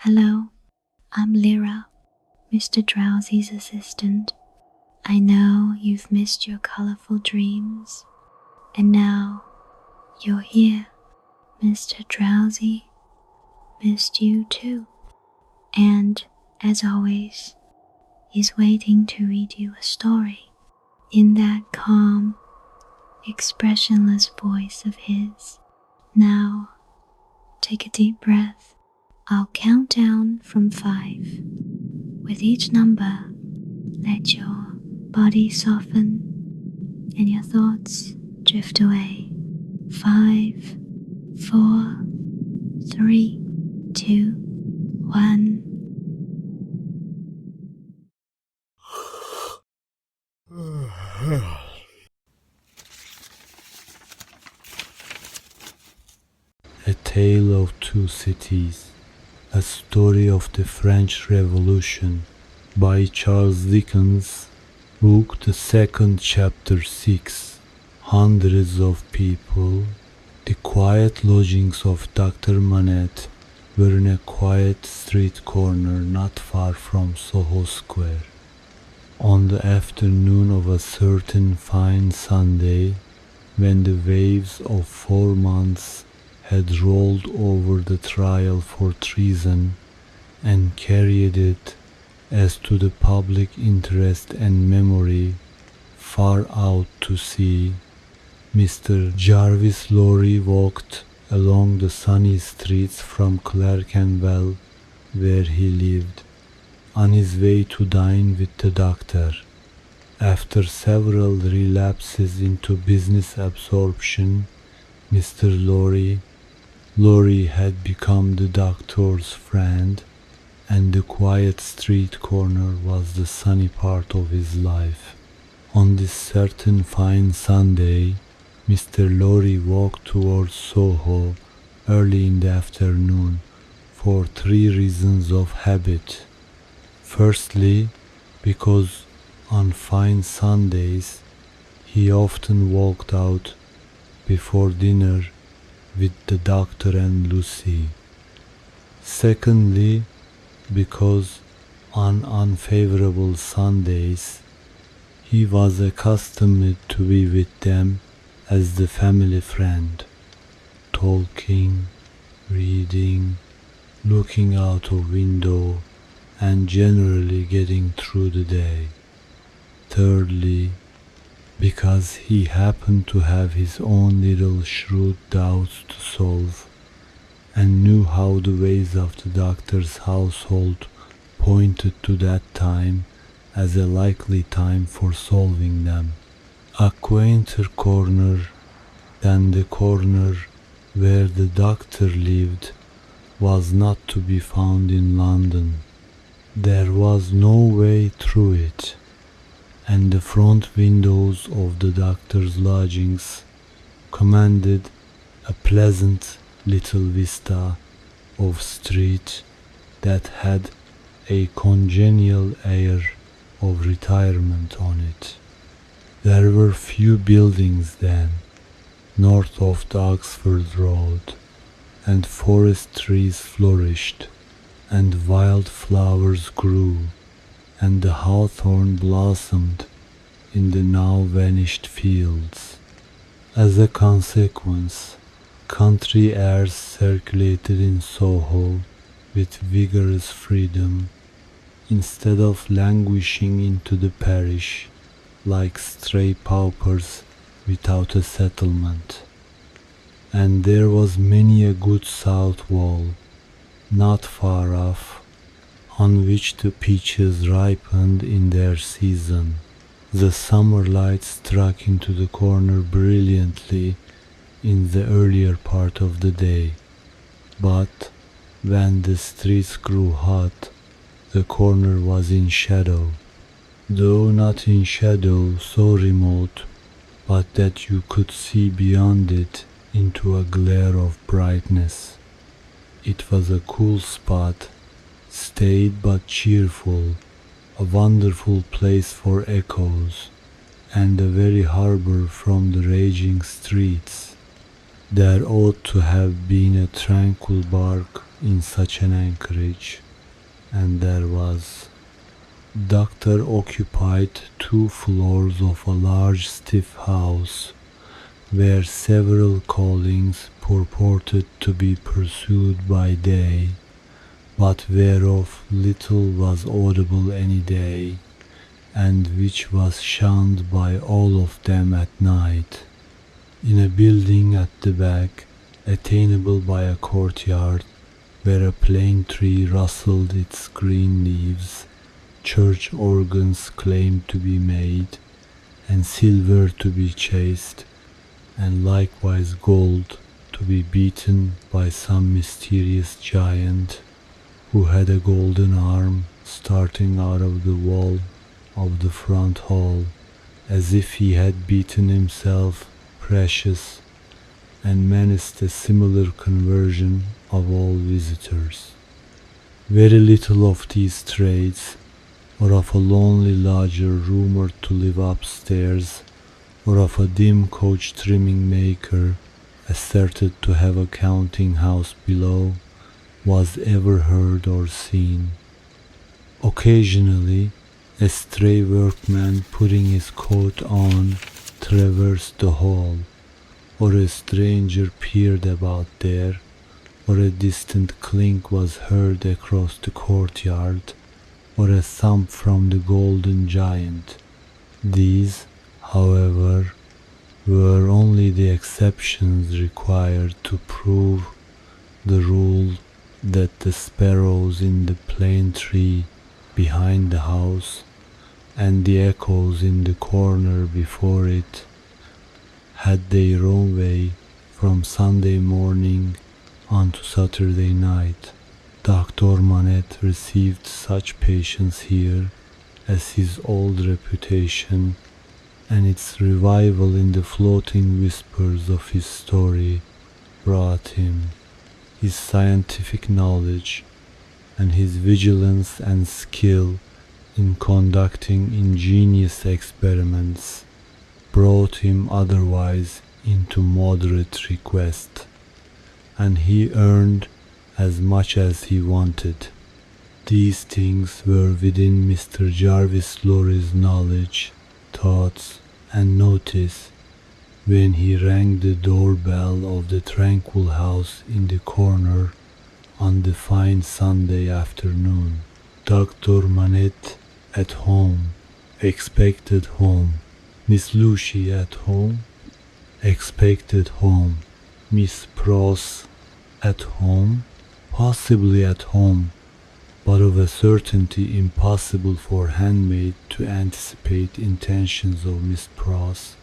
Hello, I'm Lyra, Mr.Drowsy's assistant. I know you've missed your colorful dreams, and now you're here. Mr. Drowsy missed you too. And, as always, he's waiting to read you a story in that calm, expressionless voice of his. Now, take a deep breath. I'll count down from 5. With each number, let your body soften and your thoughts drift away. 5, 4, 3, 2, 1. A Tale of Two Cities, a story of the French Revolution by Charles Dickens, Book the 2nd, Chapter 6. Hundreds of people. The quiet lodgings of Dr. Manette were in a quiet street corner not far from Soho Square. On the afternoon of a certain fine Sunday, when the waves of 4 months had rolled over the trial for treason and carried it, as to the public interest and memory, far out to sea, Mr. Jarvis Lorry walked along the sunny streets from Clerkenwell, where he lived, on his way to dine with the doctor. After several relapses into business absorption, Mr. Lorry had become the doctor's friend, and the quiet street corner was the sunny part of his life. On this certain fine Sunday, Mr. Lorry walked towards Soho early in the afternoon for 3 reasons of habit. Firstly, because on fine Sundays he often walked out before dinner with the doctor and Lucy. Secondly, because on unfavorable Sundays he was accustomed to be with them as the family friend, talking, reading, looking out of window, and generally getting through the day. Thirdly, because he happened to have his own little shrewd doubts to solve, and knew how the ways of the doctor's household pointed to that time as a likely time for solving them. A quainter corner than the corner where the doctor lived was not to be found in London. There was no way through it, and the front windows of the doctor's lodgings commanded a pleasant little vista of street that had a congenial air of retirement on it. There were few buildings then, north of the Oxford Road, and forest trees flourished, and wild flowers grew, and the hawthorn blossomed in the now vanished fields. As a consequence, country airs circulated in Soho with vigorous freedom, instead of languishing into the parish like stray paupers without a settlement. And there was many a good south wall, not far off, on which the peaches ripened in their season. The summer light struck into the corner brilliantly in the earlier part of the day, but when the streets grew hot, the corner was in shadow, though not in shadow so remote but that you could see beyond it into a glare of brightness. It was a cool spot, staid but cheerful, a wonderful place for echoes, and a very harbor from the raging streets. There ought to have been a tranquil bark in such an anchorage, and there was. Doctor occupied 2 floors of a large stiff house, where several callings purported to be pursued by day, but whereof little was audible any day, and which was shunned by all of them at night. In a building at the back, attainable by a courtyard, where a plane tree rustled its green leaves, church organs claimed to be made, and silver to be chased, and likewise gold to be beaten by some mysterious giant, who had a golden arm starting out of the wall of the front hall, as if he had beaten himself precious, and menaced a similar conversion of all visitors. Very little of these trades, or of a lonely lodger rumored to live upstairs, or of a dim coach trimming maker asserted to have a counting house below, was ever heard or seen. Occasionally, a stray workman putting his coat on traversed the hall, or a stranger peered about there, or a distant clink was heard across the courtyard, or a thump from the golden giant. These, however, were only the exceptions required to prove the rule that the sparrows in the plane tree behind the house and the echoes in the corner before it had their own way from Sunday morning on to Saturday night. Dr. Manette received such patience here as his old reputation and its revival in the floating whispers of his story brought him. His scientific knowledge and his vigilance and skill in conducting ingenious experiments brought him otherwise into moderate request, and he earned as much as he wanted. These things were within Mr. Jarvis Lorry's knowledge, thoughts, and notice when he rang the doorbell of the tranquil house in the corner on the fine Sunday afternoon. Dr. Manette at home, expected home. Miss Lucy at home, expected home. Miss Pross at home, possibly at home, but of a certainty impossible for handmaid to anticipate intentions of Miss Pross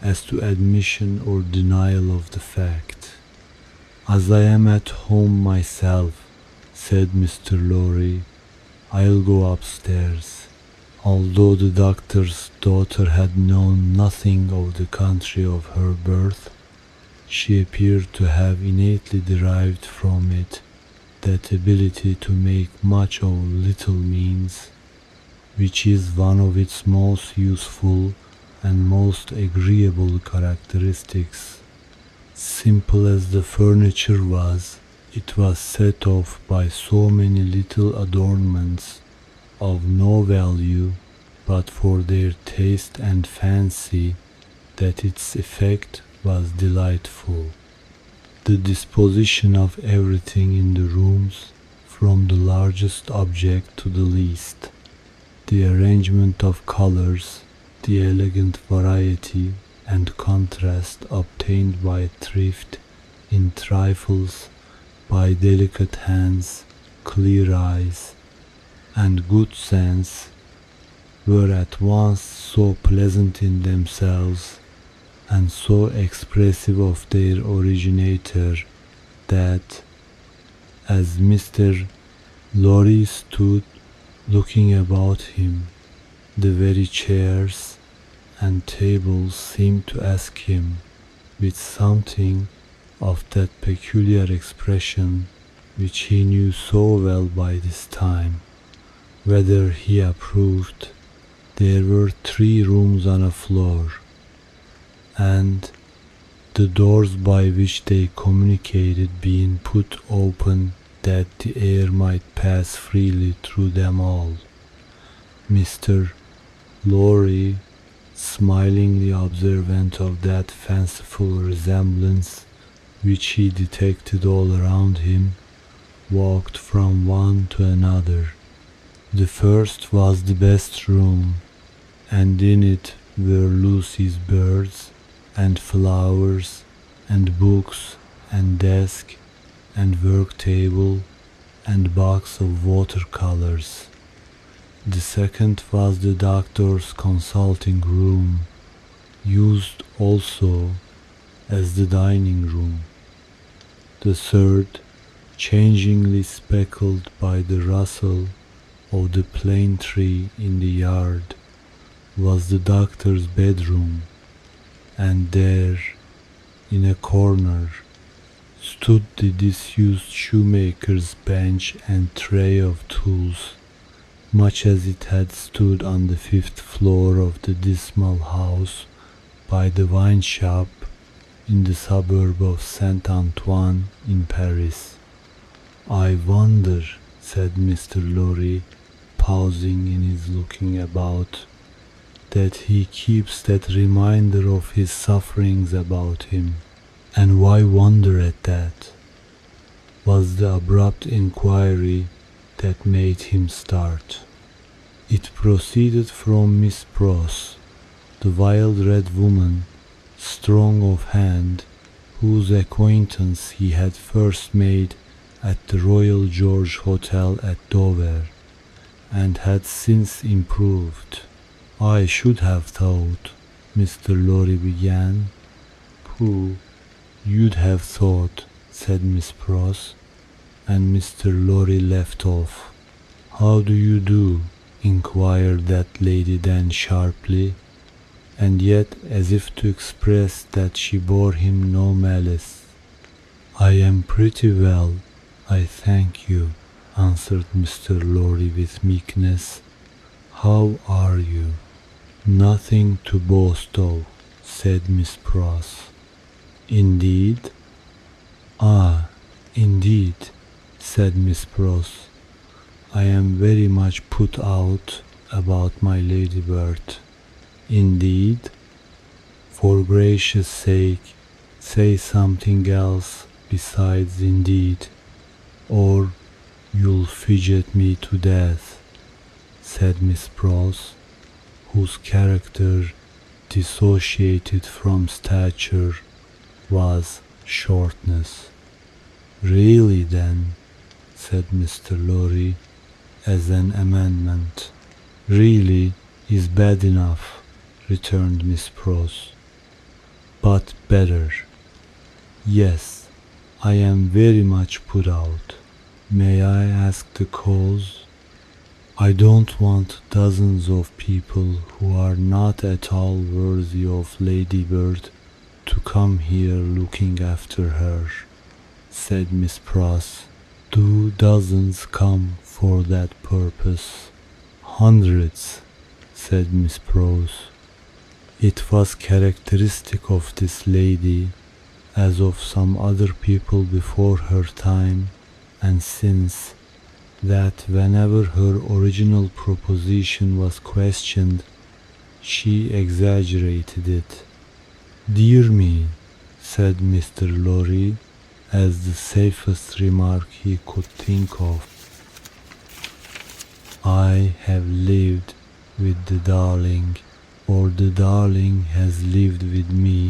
as to admission or denial of the fact. As I am at home myself, said Mr. Lorry, I'll go upstairs. Although the doctor's daughter had known nothing of the country of her birth, she appeared to have innately derived from it that ability to make much of little means, which is one of its most useful and most agreeable characteristics. Simple as the furniture was, it was set off by so many little adornments of no value but for their taste and fancy that its effect was delightful. The disposition of everything in the rooms, from the largest object to the least, the arrangement of colors, the elegant variety and contrast obtained by thrift in trifles, by delicate hands, clear eyes, and good sense, were at once so pleasant in themselves and so expressive of their originator that, as Mr. Lorry stood looking about him, the very chairs and tables seemed to ask him, with something of that peculiar expression which he knew so well by this time, whether he approved. There were 3 rooms on a floor, and the doors by which they communicated being put open that the air might pass freely through them all. Mr. Lorry, smilingly observant of that fanciful resemblance which he detected all around him, walked from one to another. The first was the best room, and in it were Lucy's birds, and flowers, and books, and desk, and work table, and box of watercolors. The second was the doctor's consulting room, used also as the dining room. The third, changingly speckled by the rustle of the plane tree in the yard, was the doctor's bedroom, and there, in a corner, stood the disused shoemaker's bench and tray of tools, much as it had stood on the fifth floor of the dismal house by the wine shop in the suburb of Saint Antoine in Paris. "I wonder," said Mr. Lorry, pausing in his looking about, "that he keeps that reminder of his sufferings about him." "And why wonder at that?" was the abrupt inquiry that made him start. It proceeded from Miss Pross, the wild red woman, strong of hand, whose acquaintance he had first made at the Royal George Hotel at Dover, and had since improved. "I should have thought," Mr. Lorry began. "Pooh, you'd have thought," said Miss Pross, and Mr. Lorry left off. "How do you do?" inquired that lady then sharply, and yet as if to express that she bore him no malice. "I am pretty well, I thank you," answered Mr. Lorry with meekness. "How are you?" "Nothing to boast of," said Miss Pross. "Indeed?" "Ah, indeed," said Miss Pross. "I am very much put out about my ladybird." "Indeed?" "For gracious sake, say something else besides indeed, or you'll fidget me to death," said Miss Pross, whose character, dissociated from stature, was shortness. "Really then," said Mr. Lorry, as an amendment. "Really is bad enough," returned Miss Pross, "but better." "Yes, I am very much put out. May I ask the cause?" "I don't want dozens of people who are not at all worthy of Lady Bird to come here looking after her," said Miss Pross. "Do dozens come for that purpose?" "Hundreds," said Miss Pross. It was characteristic of this lady, as of some other people before her time and since, that whenever her original proposition was questioned, she exaggerated it. "Dear me," said Mr. Lorry, as the safest remark he could think of, "I have lived with the darling, or the darling has lived with me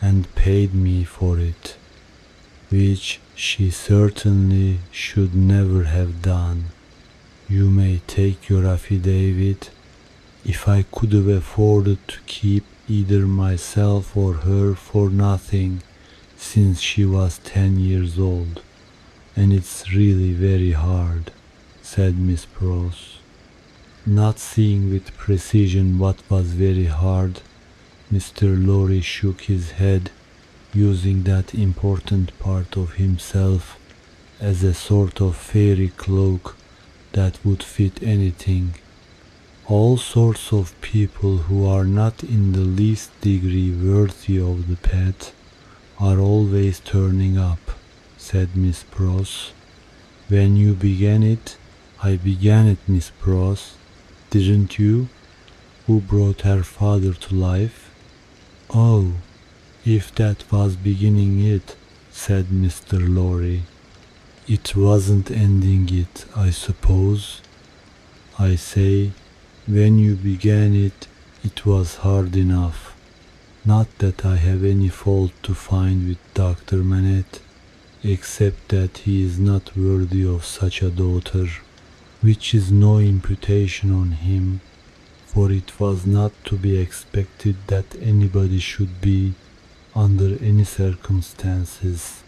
and paid me for it, which she certainly should never have done. You may take your affidavit. If I could have afforded to keep either myself or her for nothing since she was 10 years old, and it's really very hard," said Miss Pross. Not seeing with precision what was very hard, Mr. Lorry shook his head, using that important part of himself as a sort of fairy cloak that would fit anything. "All sorts of people who are not in the least degree worthy of the pet are always turning up," said Miss Pross. When you began it, I began it, Miss Pross. Didn't you? Who brought her father to life? Oh, if that was beginning it, said Mr. Lorry, it wasn't ending it, I suppose. I say, when you began it, it was hard enough. Not that I have any fault to find with Dr. Manette, except that he is not worthy of such a daughter, which is no imputation on him, for it was not to be expected that anybody should be, under any circumstances.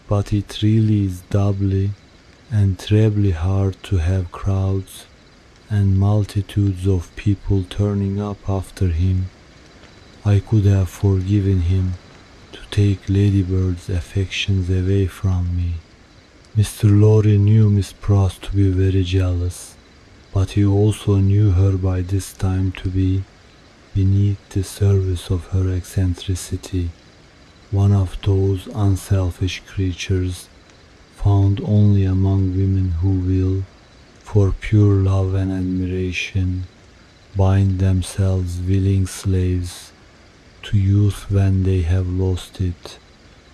But it really is doubly and trebly hard to have crowds and multitudes of people turning up after him. I could have forgiven him to take Ladybird's affections away from me. Mr. Lorry knew Miss Pross to be very jealous, but he also knew her by this time to be, beneath the surface of her eccentricity, one of those unselfish creatures found only among women who will, for pure love and admiration, bind themselves willing slaves to youth when they have lost it,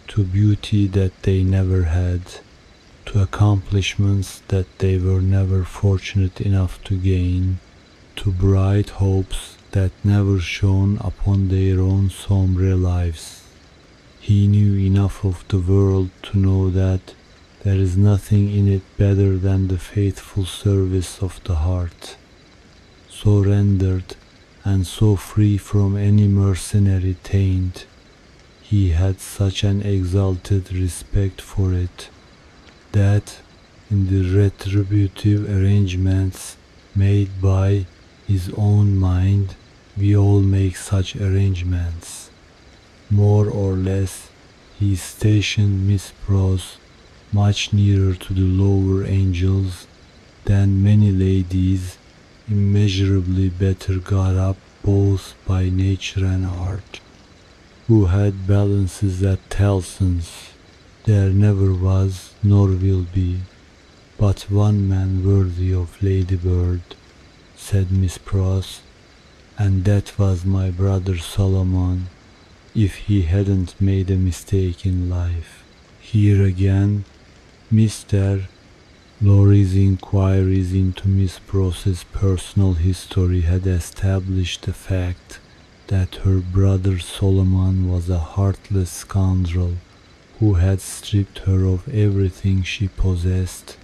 to beauty that they never had, to accomplishments that they were never fortunate enough to gain, to bright hopes that never shone upon their own sombre lives. He knew enough of the world to know that there is nothing in it better than the faithful service of the heart, so rendered and so free from any mercenary taint. He had such an exalted respect for it, that in the retributive arrangements made by his own mind, we all make such arrangements. More or less, he stationed Miss Pross much nearer to the lower angels than many ladies immeasurably better got up both by nature and art, who had balances at Tellson's. There never was, nor will be, but one man worthy of Ladybird, said Miss Pross, and that was my brother Solomon, if he hadn't made a mistake in life. Here again, Mr. Lorry's inquiries into Miss Pross's personal history had established the fact that her brother Solomon was a heartless scoundrel who had stripped her of everything she possessed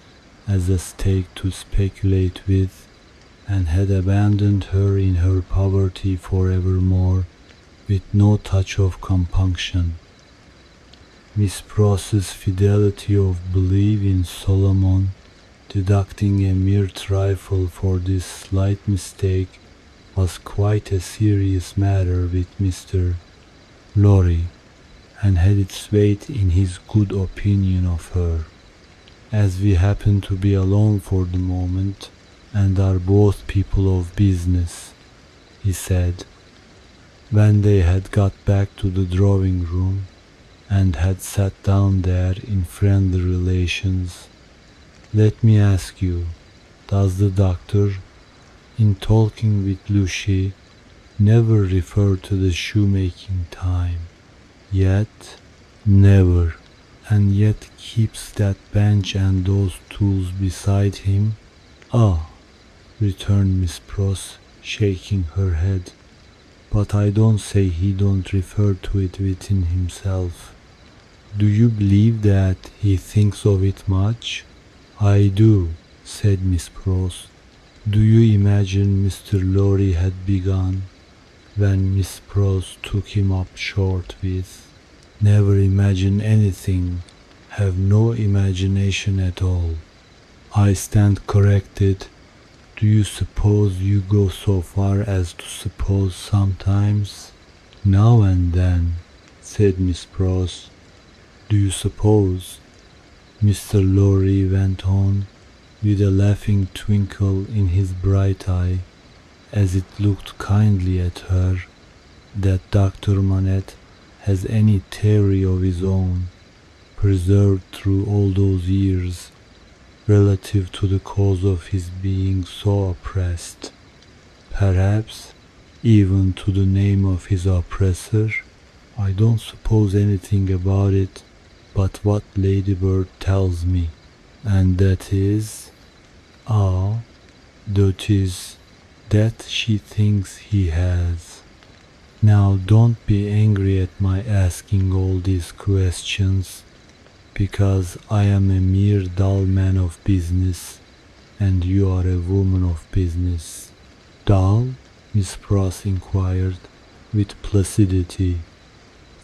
as a stake to speculate with, and had abandoned her in her poverty forevermore with no touch of compunction. Miss Pross's fidelity of belief in Solomon, deducting a mere trifle for this slight mistake, was quite a serious matter with Mr. Lorry, and had its weight in his good opinion of her. As we happen to be alone for the moment, and are both people of business, he said, when they had got back to the drawing room, and had sat down there in friendly relations, let me ask you, does the doctor, in talking with Lucy, never refer to the shoemaking time? Yet, never, and yet keeps that bench and those tools beside him? Ah, returned Miss Pross, shaking her head, but I don't say he don't refer to it within himself. Do you believe that he thinks of it much? I do, said Miss Pross. Do you imagine Mr. Lorry had begun, when Miss Pross took him up short with, never imagine anything, have no imagination at all? I stand corrected. Do you suppose you go so far as to suppose sometimes? Now and then, said Miss Pross. Do you suppose, Mr. Lorry went on, with a laughing twinkle in his bright eye, as it looked kindly at her, that Dr. Manette has any theory of his own, preserved through all those years, relative to the cause of his being so oppressed, perhaps even to the name of his oppressor. I don't suppose anything about it but what Ladybird tells me, and that is, that is, that she thinks he has. Now don't be angry at my asking all these questions, because I am a mere dull man of business, and you are a woman of business. Dull? Miss Pross inquired, with placidity.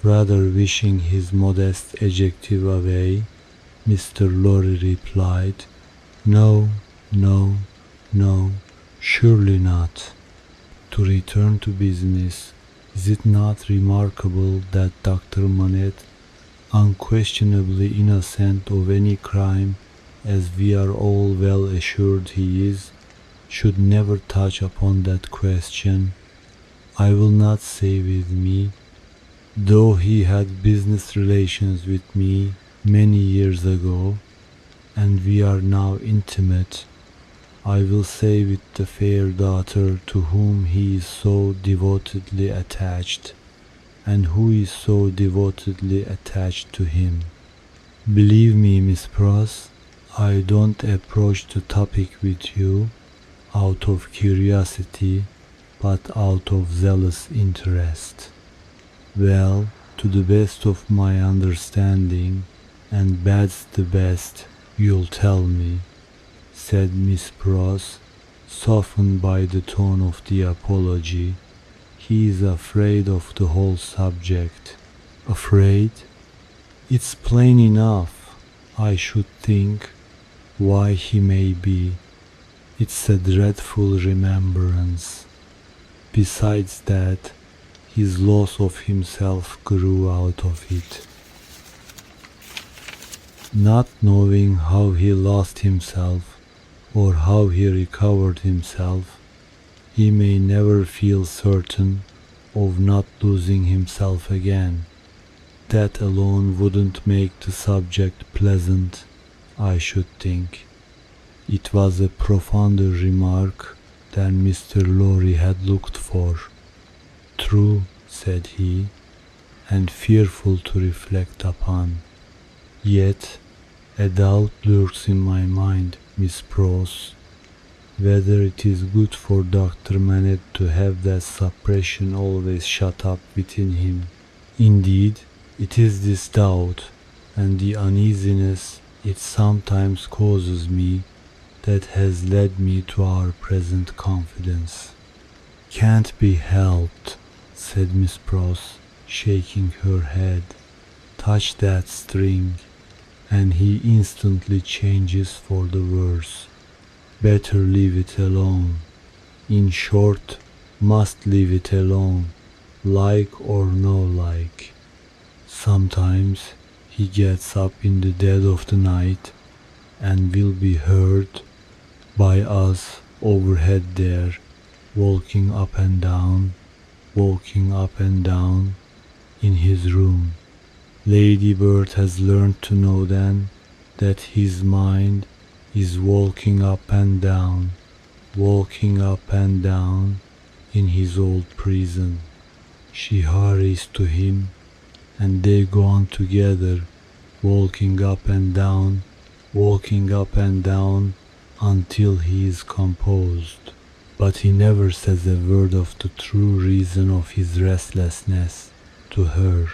Rather wishing his modest adjective away, Mr. Lorry replied, No, no, no, surely not. To return to business, is it not remarkable that Dr. Manette, unquestionably innocent of any crime, as we are all well assured he is, should never touch upon that question? I will not say with me, though he had business relations with me many years ago, and we are now intimate, I will say with the fair daughter to whom he is so devotedly attached, and who is so devotedly attached to him. Believe me, Miss Pross, I don't approach the topic with you out of curiosity, but out of zealous interest. Well, to the best of my understanding, and bad's the best, you'll tell me, said Miss Pross, softened by the tone of the apology. He is afraid of the whole subject. Afraid? It's plain enough, I should think, why he may be. It's a dreadful remembrance. Besides that, his loss of himself grew out of it. Not knowing how he lost himself, or how he recovered himself, he may never feel certain of not losing himself again. That alone wouldn't make the subject pleasant, I should think. It was a profounder remark than Mr. Lorry had looked for. True, said he, and fearful to reflect upon. Yet a doubt lurks in my mind, Miss Pross, whether it is good for Dr. Manette to have that suppression always shut up within him. Indeed, it is this doubt, and the uneasiness it sometimes causes me, that has led me to our present confidence. Can't be helped, said Miss Pross, shaking her head. Touch that string, and he instantly changes for the worse. Better leave it alone. In short, must leave it alone, like or no like. Sometimes he gets up in the dead of the night, and will be heard by us overhead there, walking up and down in his room. Ladybird has learned to know then that his mind is walking up and down in his old prison. She hurries to him, and they go on together, walking up and down until he is composed. But he never says a word of the true reason of his restlessness to her,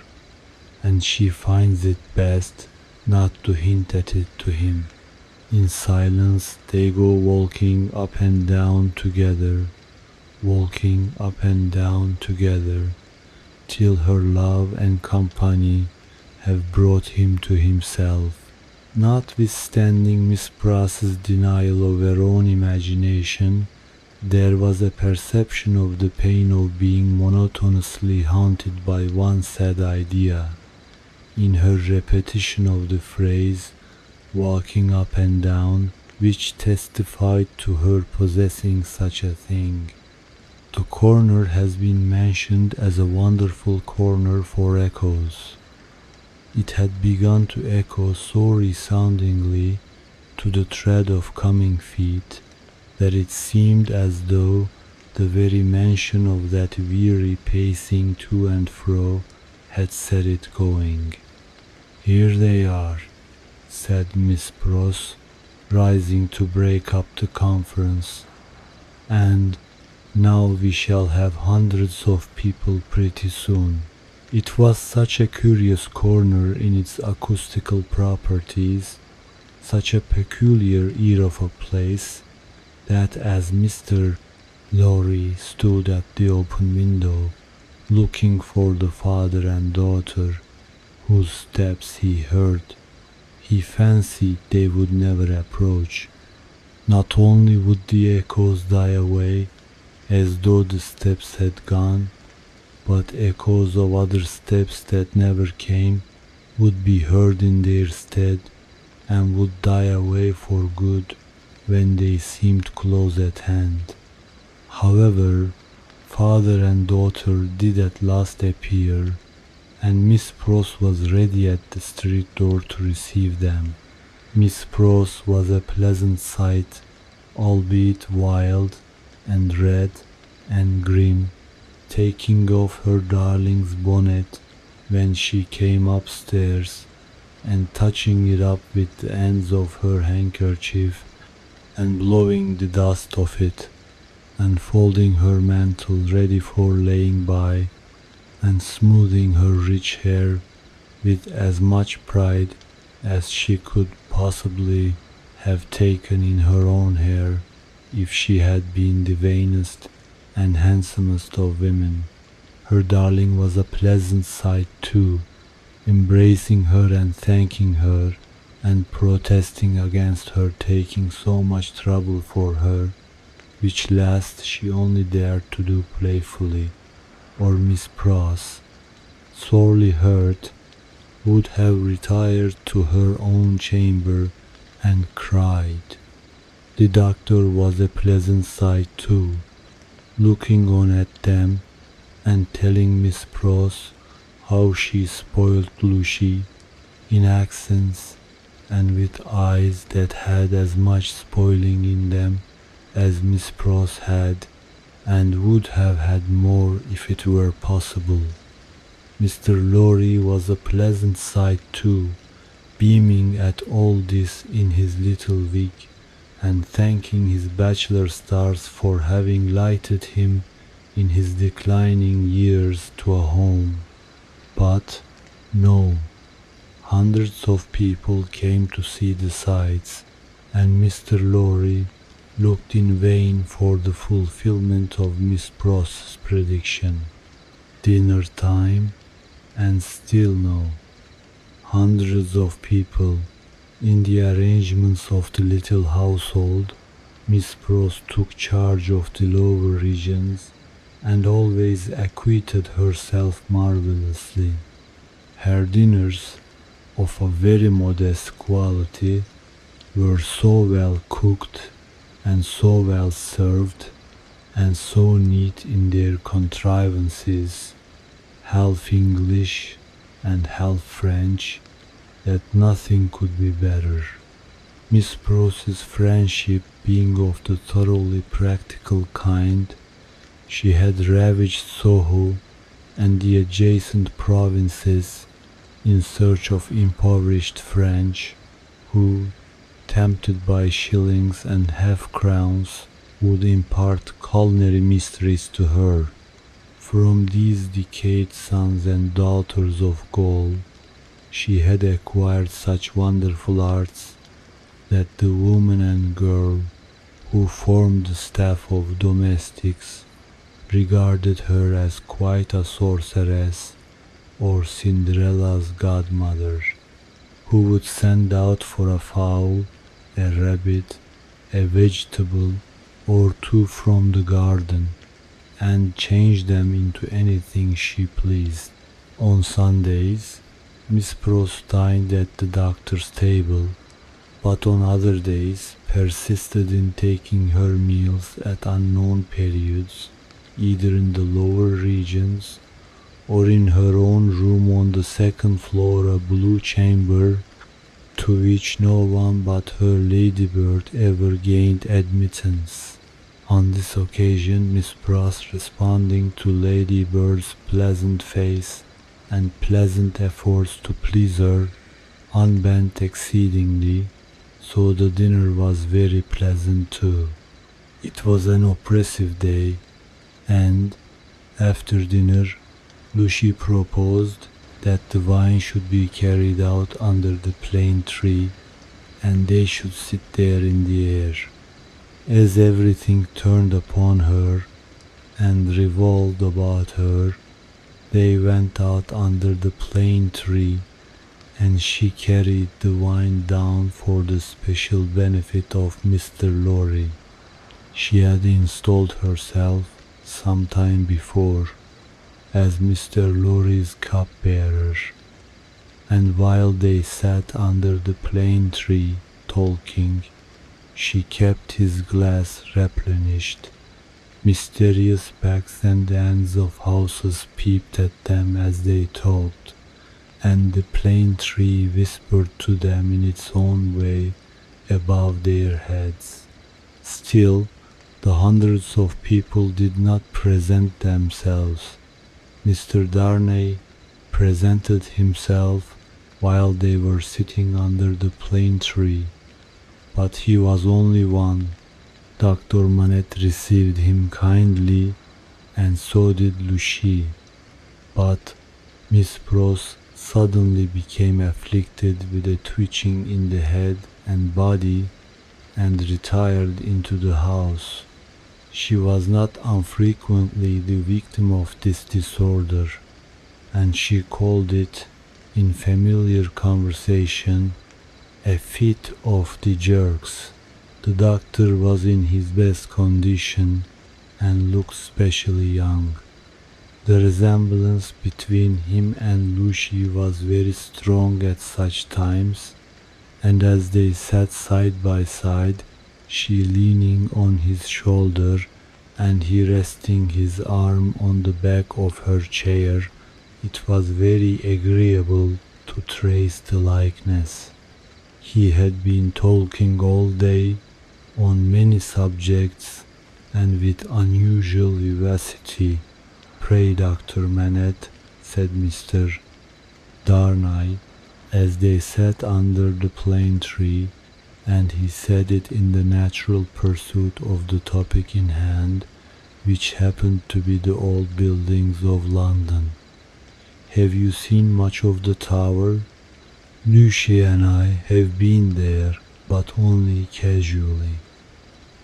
and she finds it best not to hint at it to him. In silence they go walking up and down together, till her love and company have brought him to himself. Notwithstanding Miss Pross's denial of her own imagination, there was a perception of the pain of being monotonously haunted by one sad idea in her repetition of the phrase walking up and down, which testified to her possessing such a thing. The corner has been mentioned as a wonderful corner for echoes. It had begun to echo so resoundingly to the tread of coming feet, that it seemed as though the very mention of that weary pacing to and fro had set it going. "Here they are," said Miss Pross, rising to break up the conference, "and now we shall have hundreds of people pretty soon." It was such a curious corner in its acoustical properties, such a peculiar air of a place, that as Mr. Lorry stood at the open window, looking for the father and daughter, whose steps he heard, he fancied they would never approach. Not only would the echoes die away, as though the steps had gone, but echoes of other steps that never came would be heard in their stead, and would die away for good when they seemed close at hand. However, father and daughter did at last appear, and Miss Pross was ready at the street door to receive them. Miss Pross was a pleasant sight, albeit wild and red and grim, taking off her darling's bonnet when she came upstairs, and touching it up with the ends of her handkerchief, and blowing the dust off it, and folding her mantle ready for laying by, and smoothing her rich hair with as much pride as she could possibly have taken in her own hair if she had been the vainest and handsomest of women. Her darling was a pleasant sight too, embracing her and thanking her, and protesting against her taking so much trouble for her, which last she only dared to do playfully, or Miss Pross, sorely hurt, would have retired to her own chamber and cried. The doctor was a pleasant sight too, looking on at them and telling Miss Pross how she spoiled Lucy, in accents and with eyes that had as much spoiling in them as Miss Pross had, and would have had more if it were possible. Mr. Lorry was a pleasant sight too, beaming at all this in his little wig, and thanking his bachelor stars for having lighted him in his declining years to a home. But no, hundreds of people came to see the sights, and Mr. Lorry looked in vain for the fulfillment of Miss Pross's prediction. Dinner time, and still no. Hundreds of people. In the arrangements of the little household, Miss Pross took charge of the lower regions, and always acquitted herself marvelously. Her dinners, of a very modest quality, were so well cooked, and so well served, and so neat in their contrivances, half English and half French, that nothing could be better. Miss Pross's friendship being of the thoroughly practical kind, she had ravaged Soho and the adjacent provinces in search of impoverished French, who, tempted by shillings and half-crowns, would impart culinary mysteries to her. From these decayed sons and daughters of Gaul, she had acquired such wonderful arts that the woman and girl who formed the staff of domestics regarded her as quite a sorceress, or Cinderella's godmother, who would send out for a fowl, a rabbit, a vegetable, or two from the garden, and change them into anything she pleased. On Sundays, Miss Pross dined at the doctor's table, but on other days persisted in taking her meals at unknown periods, either in the lower regions, or in her own room on the second floor, a blue chamber to which no one but her ladybird ever gained admittance. On this occasion, Miss Pross, responding to Ladybird's pleasant face and pleasant efforts to please her, unbent exceedingly, so the dinner was very pleasant too. It was an oppressive day, and, after dinner, Lucy proposed that the wine should be carried out under the plane tree, and they should sit there in the air. As everything turned upon her and revolved about her, they went out under the plane tree, and she carried the wine down for the special benefit of Mr. Lorry. She had installed herself some time before as Mr. Lorry's cupbearer, and while they sat under the plane tree talking, she kept his glass replenished. Mysterious backs and ends of houses peeped at them as they talked, and the plane tree whispered to them in its own way above their heads. Still, the hundreds of people did not present themselves. Mr. Darnay presented himself while they were sitting under the plane tree, but he was only one. Dr. Manette received him kindly, and so did Lucy, but Miss Pross suddenly became afflicted with a twitching in the head and body, and retired into the house. She was not unfrequently the victim of this disorder, and she called it, in familiar conversation, a fit of the jerks. The doctor was in his best condition and looked specially young. The resemblance between him and Lucy was very strong at such times, and as they sat side by side, she leaning on his shoulder and he resting his arm on the back of her chair, it was very agreeable to trace the likeness. He had been talking all day on many subjects and with unusual vivacity. "Pray, Dr. Manette," said Mr. Darnay, as they sat under the plane tree, and he said it in the natural pursuit of the topic in hand, which happened to be the old buildings of London. "Have you seen much of the Tower?" "Lucy and I have been there, but only casually.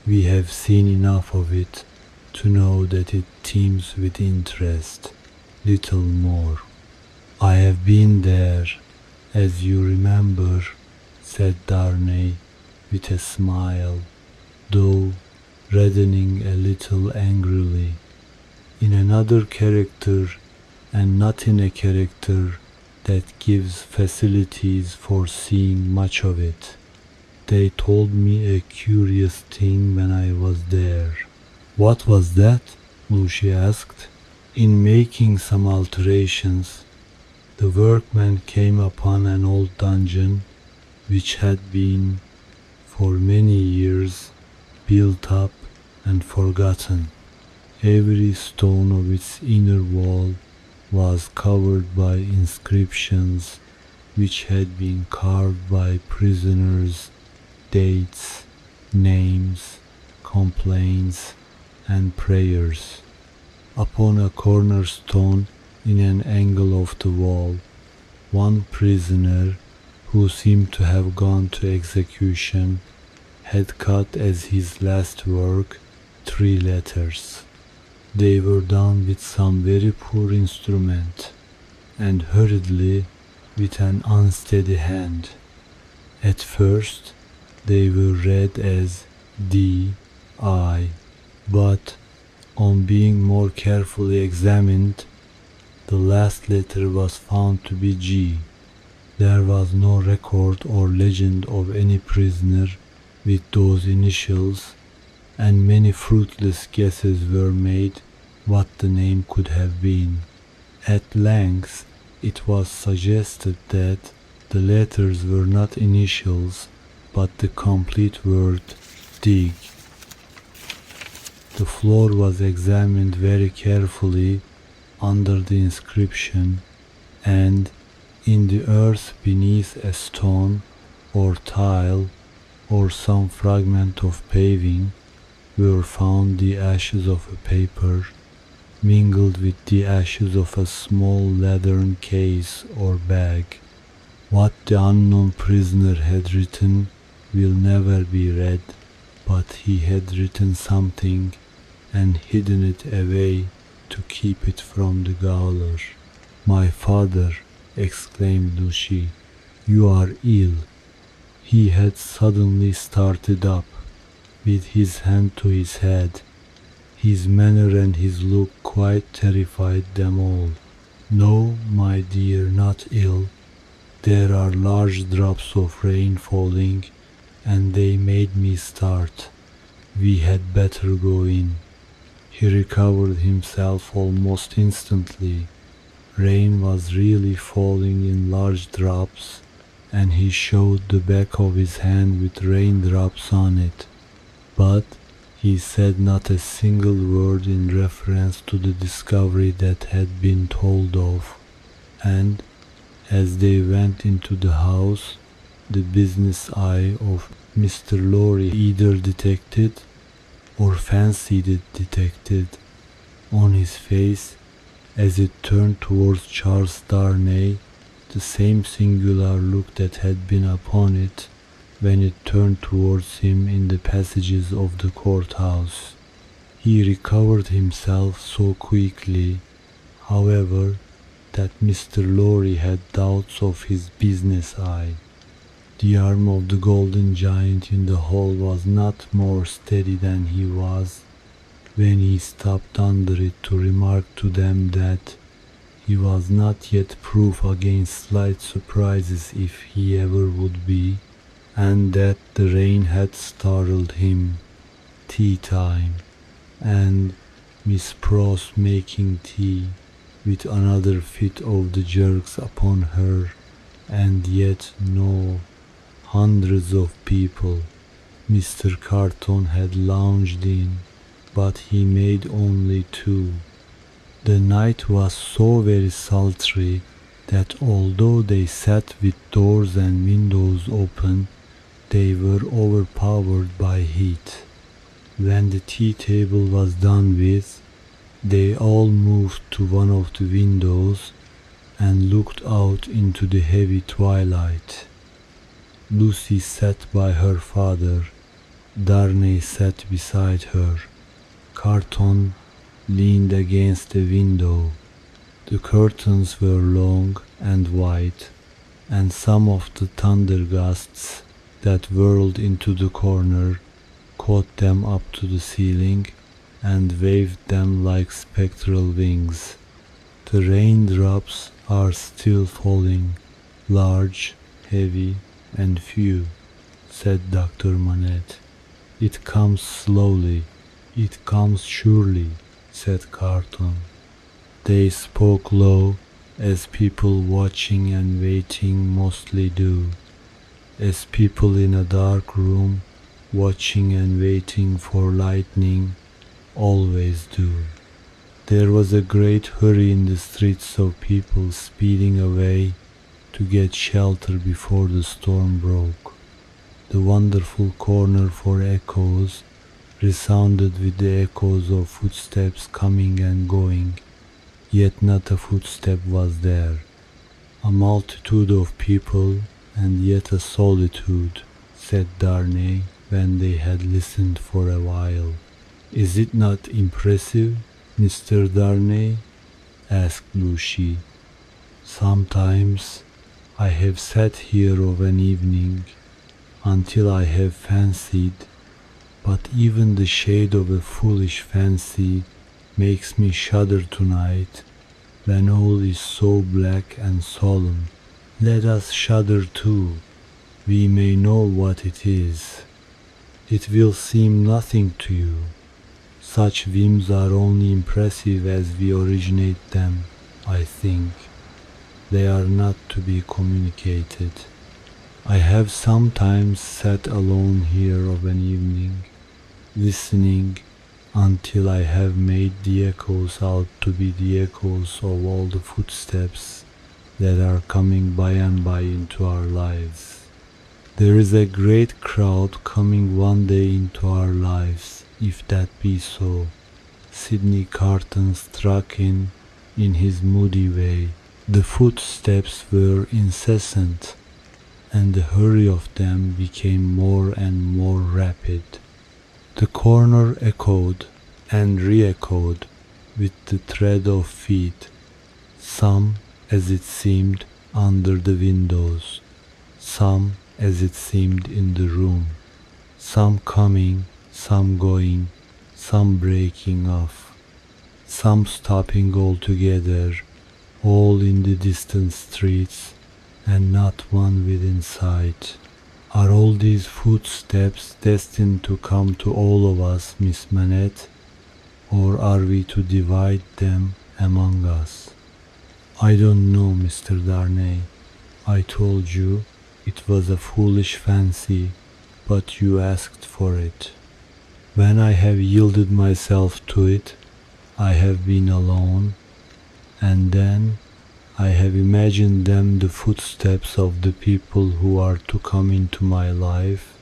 We have seen enough of it to know that it teems with interest, little more." "I have been there, as you remember," said Darnay with a smile, though reddening a little angrily, "in another character, and not in a character that gives facilities for seeing much of it. They told me a curious thing when I was there." "What was that?" Lucy asked. "In making some alterations, the workmen came upon an old dungeon which had been, for many years, built up and forgotten. Every stone of its inner wall was covered by inscriptions which had been carved by prisoners, dates, names, complaints, and prayers. Upon a cornerstone in an angle of the wall, one prisoner, who seemed to have gone to execution, had cut as his last work 3 letters. They were done with some very poor instrument, and hurriedly, with an unsteady hand. At first they were read as D.I., but on being more carefully examined, the last letter was found to be G. There was no record or legend of any prisoner with those initials, and many fruitless guesses were made what the name could have been. At length it was suggested that The letters were not initials, but the complete word dig. The floor was examined very carefully under the inscription, and in the earth beneath a stone or tile or some fragment of paving were found the ashes of a paper, mingled with the ashes of a small leathern case or bag. What the unknown prisoner had written will never be read, but he had written something and hidden it away to keep it from the gaoler. "My father," exclaimed Lucy, "you are ill." He had suddenly started up, with his hand to his head. His manner and his look quite terrified them all. "No, my dear, not ill. There are large drops of rain falling, and they made me start. We had better go in." He recovered himself almost instantly. Rain was really falling in large drops, and he showed the back of his hand with raindrops on it. But he said not a single word in reference to the discovery that had been told of, and as they went into the house, the business eye of Mr. Lorry either detected or fancied it detected on his face, as it turned towards Charles Darnay, the same singular look that had been upon it when it turned towards him in the passages of the courthouse. He recovered himself so quickly, however, that Mr. Lorry had doubts of his business eye. The arm of the golden giant in the hall was not more steady than he was when he stopped under it to remark to them that he was not yet proof against slight surprises if he ever would be, and that the rain had startled him. Tea time, and Miss Pross making tea, with another fit of the jerks upon her, and yet no, hundreds of people. Mr. Carton had lounged in, but he made only two. The night was so very sultry that although they sat with doors and windows open, they were overpowered by heat. When the tea table was done with, they all moved to one of the windows and looked out into the heavy twilight. Lucy sat by her father. Darnay sat beside her. Carton leaned against the window. The curtains were long and white, and some of the thunder gusts that whirled into the corner caught them up to the ceiling and waved them like spectral wings. "The raindrops are still falling, large, heavy, and few," said Dr. Manette. "It comes slowly, it comes surely," said Carton. They spoke low, as people watching and waiting mostly do, as people in a dark room watching and waiting for lightning always do. There was a great hurry in the streets of people speeding away to get shelter before the storm broke. The wonderful corner for echoes resounded with the echoes of footsteps coming and going, yet not a footstep was there. "A multitude of people, and yet a solitude," said Darnay when they had listened for a while. "Is it not impressive, Mr. Darnay?" asked Lucy. "Sometimes I have sat here of an evening until I have fancied, but even the shade of a foolish fancy makes me shudder tonight when all is so black and solemn. Let us shudder too. We may know what it is. It will seem nothing to you. Such whims are only impressive as we originate them, I think." They are not to be communicated. I have sometimes sat alone here of an evening, listening until I have made the echoes out to be the echoes of all the footsteps that are coming by and by into our lives. There is a great crowd coming one day into our lives, if that be so. Sydney Carton struck in his moody way. The footsteps were incessant, and the hurry of them became more and more rapid. The corner echoed and re-echoed with the tread of feet, some, as it seemed, under the windows, some, as it seemed, in the room, some coming, some going, some breaking off, some stopping altogether, all in the distant streets, and not one within sight. Are all these footsteps destined to come to all of us, Miss Manette, or are we to divide them among us? I don't know, Mr. Darnay. I told you it was a foolish fancy, but you asked for it. When I have yielded myself to it, I have been alone, and then I have imagined them the footsteps of the people who are to come into my life,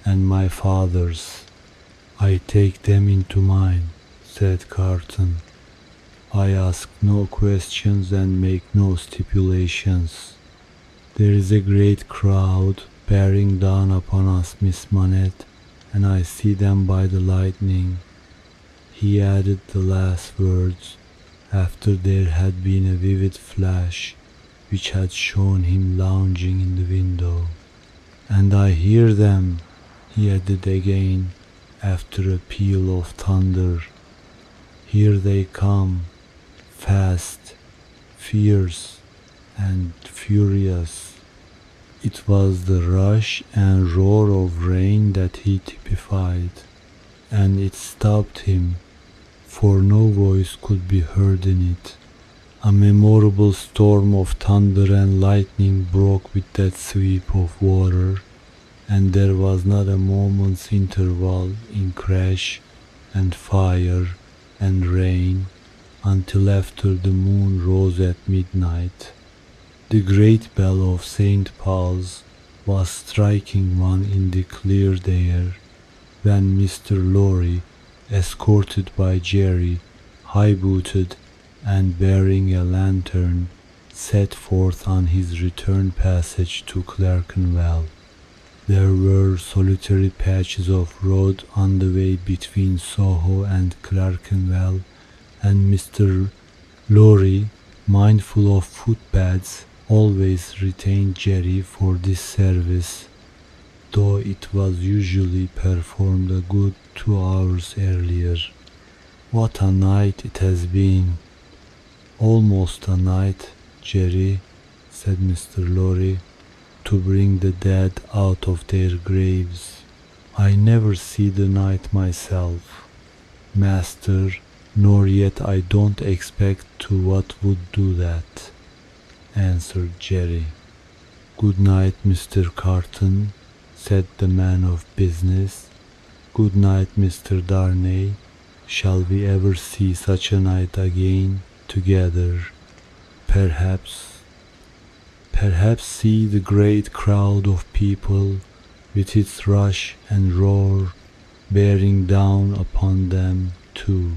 and my father's. I take them into mine, said Carton. I ask no questions and make no stipulations. There is a great crowd bearing down upon us, Miss Manette, and I see them by the lightning. He added the last words after there had been a vivid flash which had shown him lounging in the window. And I hear them, he added again, after a peal of thunder. Here they come, fast, fierce, and furious. It was the rush and roar of rain that he typified, and it stopped him, for no voice could be heard in it. A memorable storm of thunder and lightning broke with that sweep of water, and there was not a moment's interval in crash and fire and rain until after the moon rose at midnight. The great bell of St. Paul's was striking one in the cleared air when Mr. Lorry, escorted by Jerry, high-booted and bearing a lantern, set forth on his return passage to Clerkenwell. There were solitary patches of road on the way between Soho and Clerkenwell, and Mr. Lorry, mindful of footpads, always retained Jerry for this service, though it was usually performed a good 2 hours earlier. What a night it has been! Almost a night, Jerry, said Mr. Lorry, to bring the dead out of their graves. I never see the night myself, master, nor yet I don't expect to what would do that, answered Jerry. Good night, Mr. Carton, said the man of business. Good night, Mr. Darnay. Shall we ever see such a night again together? Perhaps see the great crowd of people with its rush and roar bearing down upon them too.